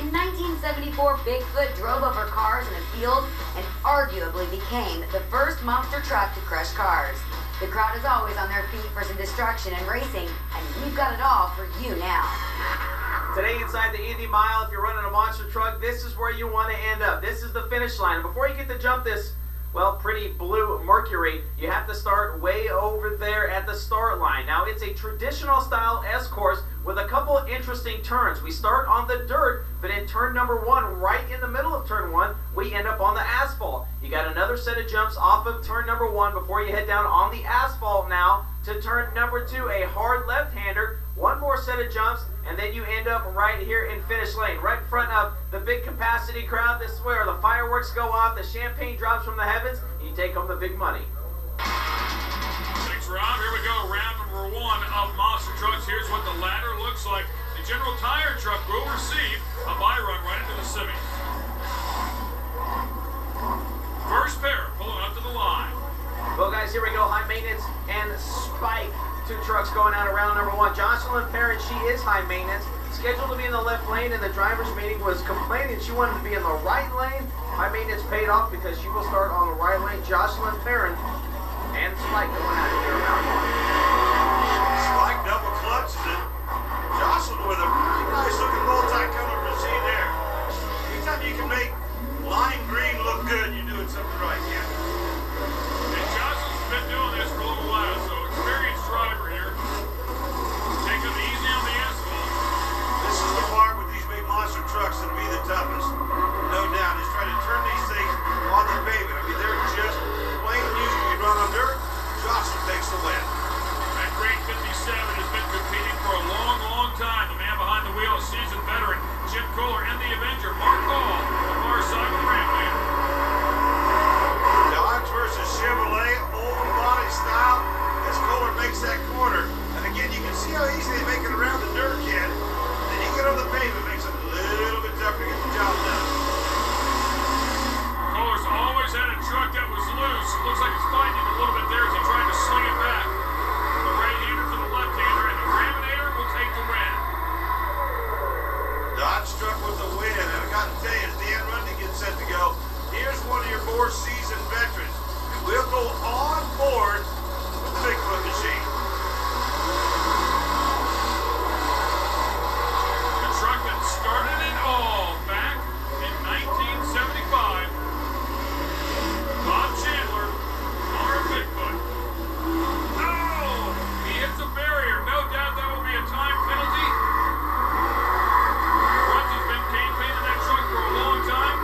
In 1974, Bigfoot drove over cars in a field and arguably became the first monster truck to crush cars. The crowd is always on their feet for some destruction and racing, and we've got it all for you now. Today inside the Indy Mile, if you're running a monster truck, this is where you want to end up. This is the finish line. And before you get to jump this, well, pretty blue Mercury, you have to start way over there at the start line. Now, it's a traditional style S course with a couple interesting turns. We start on the dirt, but in turn number 1, right in the middle of turn 1, we end up on the asphalt. You got another set of jumps off of turn number 1 before you head down on the asphalt now to turn number 2, a hard left-hander, one more set of jumps, and then you end up right here in finish lane, right in front of the big capacity crowd. This is where the fireworks go off, the champagne drops from the heavens, and you take home the big money. Thanks, Rob. Here we go, round number 1 of monster trucks. Here's what the ladder looks like. The General Tire truck will receive a buy run right into the semis. First pair pulling up to the line. Well, guys, here we go. High maintenance and Spike. 2 trucks going out of round number 1. Jocelyn Parent, she is high maintenance. Scheduled to be in the left lane, and the driver's meeting was complaining she wanted to be in the right lane. High maintenance paid off because she will start on the right lane. Jocelyn Parent and Spike going out of here round 1. Spike double clutches it. Jocelyn with a pretty nice looking multi-color machine there. Anytime you can make lime green look good, you're doing something right, yeah. And Jocelyn's been doing this for a little while, so experienced driver here. Take them easy on the asphalt. This is the part with these big monster trucks that'll be the toughest. No doubt. Just try to turn these things on the pavement. I mean, they're just plain used. You run on dirt, Jocelyn takes the win. That grade 57 has been competing for a long, long time. The man behind the wheel, a seasoned veteran, Jim Kohler, and the Avenger, Mark Hall, the far side of the ramp leader. Dodge versus Chevrolet, old body style, as Kohler makes that corner. And again, you can see how easy they make it around the dirt, Ken. Then you get on the pavement, it makes it a little bit tougher to get the job done. Kohler's always had a truck that was loose. It looks like it's fighting him a little bit there as he tried to sling it back. The right-hander to the left-hander, and the Raminator will take the win. Dodge struck with the win, and I got to tell you, as Dan Rundy gets set to go, here's one of your more seasoned veterans. And we'll go on board with the Bigfoot machine. The truck that started it all back in 1975. Bob Chandler, our Bigfoot. Oh! He hits a barrier. No doubt that will be a time penalty. Runty's been campaigning that truck for a long time.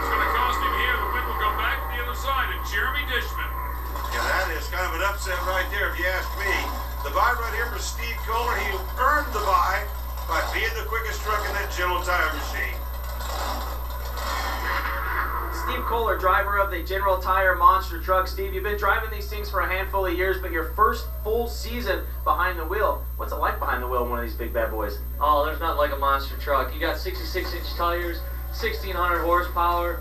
It's going to cost him here. The win will go back to the other side. And Jeremy Dishman. Yeah, that is kind of an upset right there, if you ask me. The buy right here for Steve Kohler. He earned the buy by being the quickest truck in that General Tire machine. Steve Kohler, driver of the General Tire monster truck. Steve, you've been driving these things for a handful of years, but your first full season behind the wheel. What's it like behind the wheel of one of these big bad boys? Oh, there's not like a monster truck. You got 66-inch tires, 1,600 horsepower,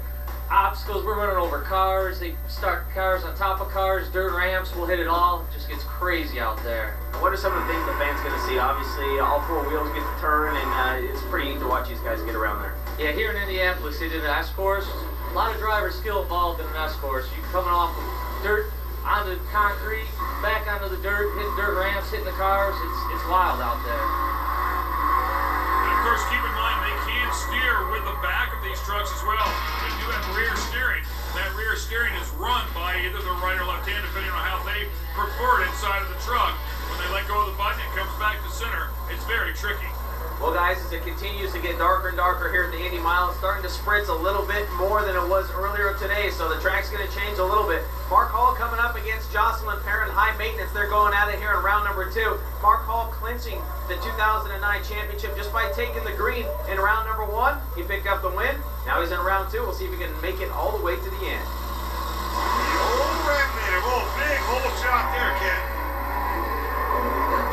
obstacles. We're running over cars. They start cars on top of cars, dirt ramps. We'll hit it all. It just gets crazy out there. What are some of the things the fans going to see? Obviously, all 4 wheels get to turn, and it's pretty neat to watch these guys get around there. Yeah, here in Indianapolis, they did an S course. A lot of driver skill involved in an S course. You coming off of dirt onto concrete, back onto the dirt, hitting dirt ramps, hitting the cars. It's wild out there. And of course, keep in mind they can steer with the back of these trucks as well. They do have rear steering. That rear steering is run by either the right or left hand, depending on how they prefer it inside of the truck. When they let go of the button, it comes back to center. It's very tricky. Well, guys, as it continues to get darker and darker here at the Indy Mile, it's starting to spritz a little bit more than it was earlier today, so the track's going to change a little bit. Mark Hall coming up against Jocelyn Parent, high maintenance. They're going at it here in round number 2. Mark Hall clinching the 2009 championship just by taking the green in round number 1. He picked up the win. Now he's in round 2. We'll see if he can make it all the way to the end. The old Raminator. Oh, big hole shot there, Ken.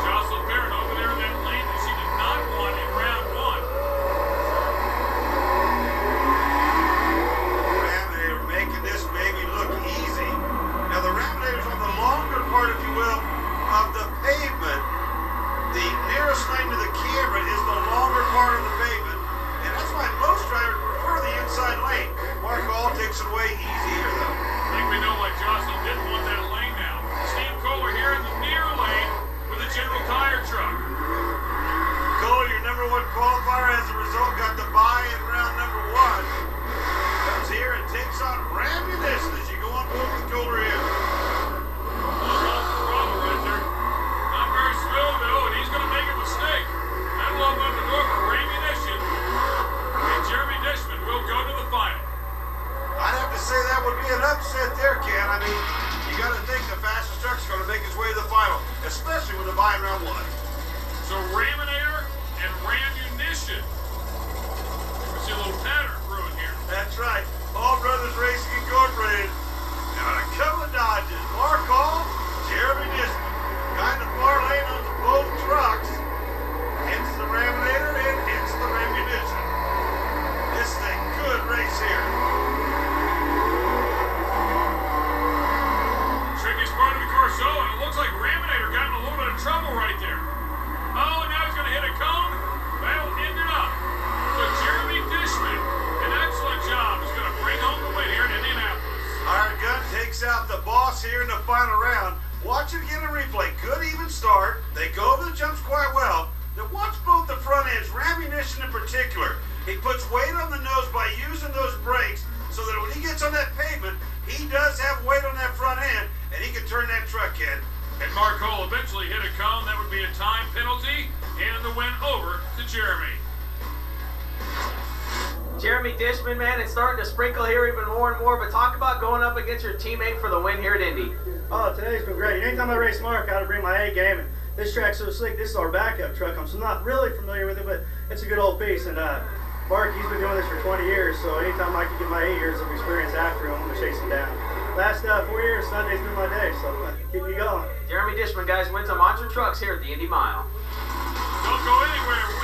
Jocelyn Parent over there in that lane that she did not want in round 1. Raminator making this baby look easy. Now the Raminator's on the longer part, if you will, of the pavement. The nearest lane to the camera is the longer part of the pavement, and that's why it little pattern brewing here. That's right. All Brothers Racing Incorporated. Now a couple of dodges. Mark Hall, Jeremy Disman. Kind of far lane on both trucks. Hence the Raminator and hence the Rammunition. This is a good race here. Trickiest part of the course, and it looks like Raminator got in a little bit of trouble right there. Oh, and now he's going to hit a cone. Well, ended up. So Jeremy Dishman, an excellent job. He's going to bring home the win here in Indianapolis. Iron Gun takes out the boss here in the final round. Watch it again in replay. Good even start. They go over the jumps quite well. Then watch both the front ends, Rammunition in particular. He puts weight on the nose by using those brakes so that when he gets on that pavement, he does have weight on that front end, and he can turn that truck in. And Mark Cole eventually hit a cone. That would be a time penalty, and the win over to Jeremy. Jeremy Dishman, man, it's starting to sprinkle here even more and more, but talk about going up against your teammate for the win here at Indy. Oh, today's been great. Anytime I race Mark, I gotta bring my A game, and this track's so slick. This is our backup truck. I'm not really familiar with it, but it's a good old piece. And Mark, he's been doing this for 20 years, so anytime I can get my 8 years of experience after him, I'm gonna chase him down. Last 4 years, Sunday's been my day, so keep me going. Jeremy Dishman, guys, wins on Monster Trucks here at the Indy Mile. Don't go anywhere.